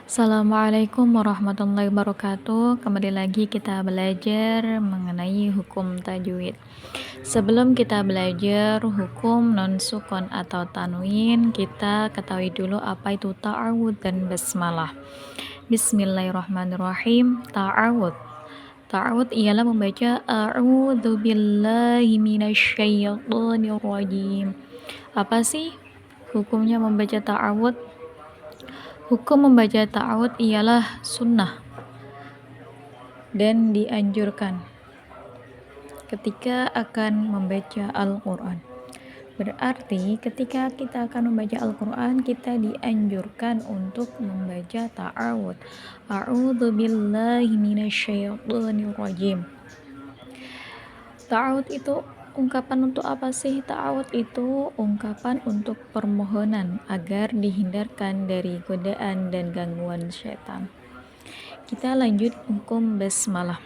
Assalamualaikum warahmatullahi wabarakatuh. Kembali lagi kita belajar mengenai hukum tajwid. Sebelum kita belajar hukum non sukun atau tanwin, kita ketahui dulu apa itu ta'awud dan basmalah. Bismillahirrahmanirrahim. Ta'awud. Ta'awud ialah membaca a'udzu billahi minasyaitonir rajim. Apa sih hukumnya membaca ta'awud? Hukum membaca ta'awud ialah sunnah dan dianjurkan ketika akan membaca Al-Quran. Berarti ketika kita akan membaca Al-Quran, kita dianjurkan untuk membaca ta'awud. A'udzu billahi minasyaitonir rajim. Ta'awud itu ungkapan untuk apa sih? Ta'awud itu ungkapan untuk permohonan agar dihindarkan dari godaan dan gangguan setan. Kita lanjut hukum basmalah.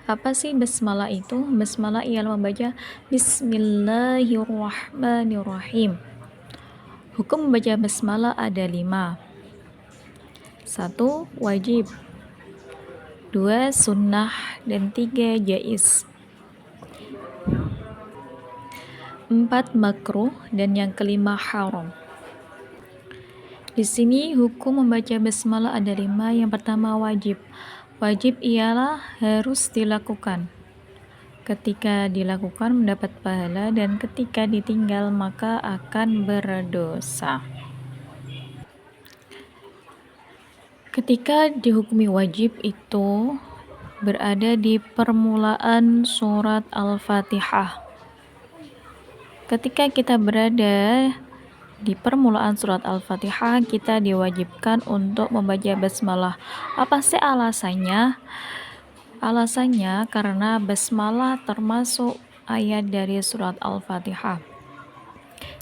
Apa sih basmalah itu? Basmalah ialah membaca Bismillahirrahmanirrahim. Hukum membaca basmalah ada 5. 1. Wajib, 2. Sunnah, dan 3. Jaiz. 4. Makruh, dan yang kelima haram. Di sini hukum membaca basmalah ada 5. Yang pertama wajib. Wajib ialah harus dilakukan. Ketika dilakukan mendapat pahala, dan ketika ditinggal maka akan berdosa. Ketika dihukumi wajib itu berada di permulaan surat Al-Fatihah. Ketika kita berada di permulaan surat Al-Fatihah, kita diwajibkan untuk membaca basmalah. Apa sih alasannya? Alasannya karena basmalah termasuk ayat dari surat Al-Fatihah.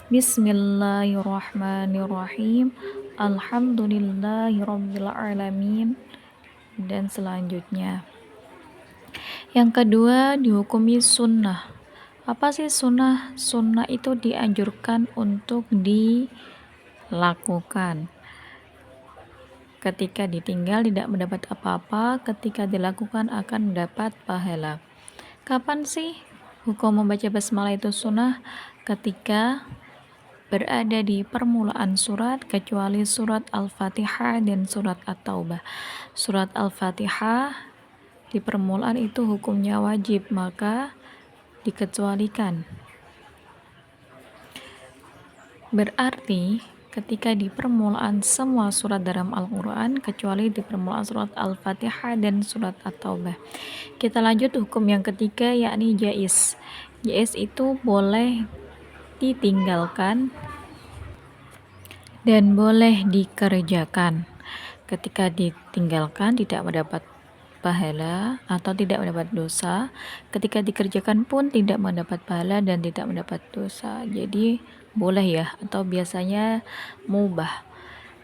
Bismillahirrahmanirrahim. Alhamdulillahirabbil alamin, dan selanjutnya. Yang kedua, dihukumi sunnah. Apa sih sunnah? Sunnah itu dianjurkan untuk dilakukan. Ketika ditinggal tidak mendapat apa-apa, ketika dilakukan akan mendapat pahala. Kapan sih hukum membaca basmalah itu sunnah? Ketika berada di permulaan surat, kecuali surat Al-Fatihah dan surat At-Taubah. Surat Al-Fatihah di permulaan itu hukumnya wajib, maka dikecualikan. Berarti ketika di permulaan semua surat dalam Al-Quran kecuali di permulaan surat Al-Fatihah dan surat At-Taubah. Kita lanjut hukum yang ketiga, yakni jaiz. Jaiz itu boleh ditinggalkan dan boleh dikerjakan. Ketika ditinggalkan tidak mendapat pahala atau tidak mendapat dosa, ketika dikerjakan pun tidak mendapat pahala dan tidak mendapat dosa. Jadi boleh ya, atau biasanya mubah.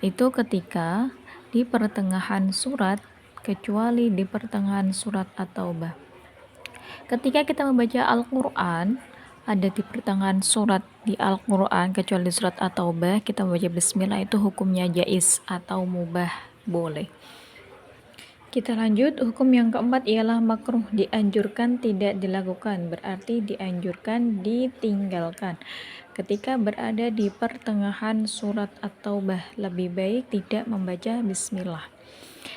Itu ketika di pertengahan surat, kecuali di pertengahan surat At-Taubah. Ketika kita membaca Al-Quran, ada di pertengahan surat di Al-Quran, kecuali di surat At-Taubah, kita membaca bismillah, itu hukumnya jaiz atau mubah, boleh. Kita lanjut, hukum yang keempat ialah makruh, dianjurkan tidak dilakukan, berarti dianjurkan ditinggalkan. Ketika berada di pertengahan surat At-Taubah, lebih baik tidak membaca bismillah.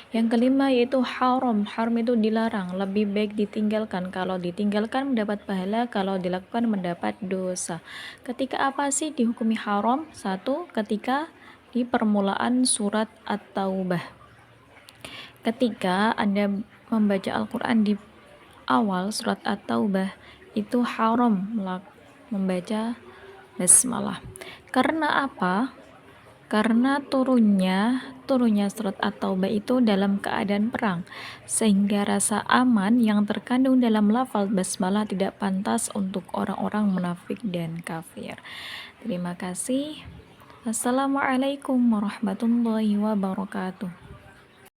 Yang kelima yaitu haram. Haram itu dilarang, lebih baik ditinggalkan. Kalau ditinggalkan mendapat pahala, kalau dilakukan mendapat dosa. Ketika apa sih dihukumi haram? 1. Ketika di permulaan surat At-Taubah. Ketika Anda membaca Al-Quran di awal surat At-Taubah, itu haram membaca basmalah. Karena apa? Karena turunnya surat At-Taubah itu dalam keadaan perang, sehingga rasa aman yang terkandung dalam lafaz basmalah tidak pantas untuk orang-orang munafik dan kafir. Terima kasih. Assalamualaikum warahmatullahi wabarakatuh.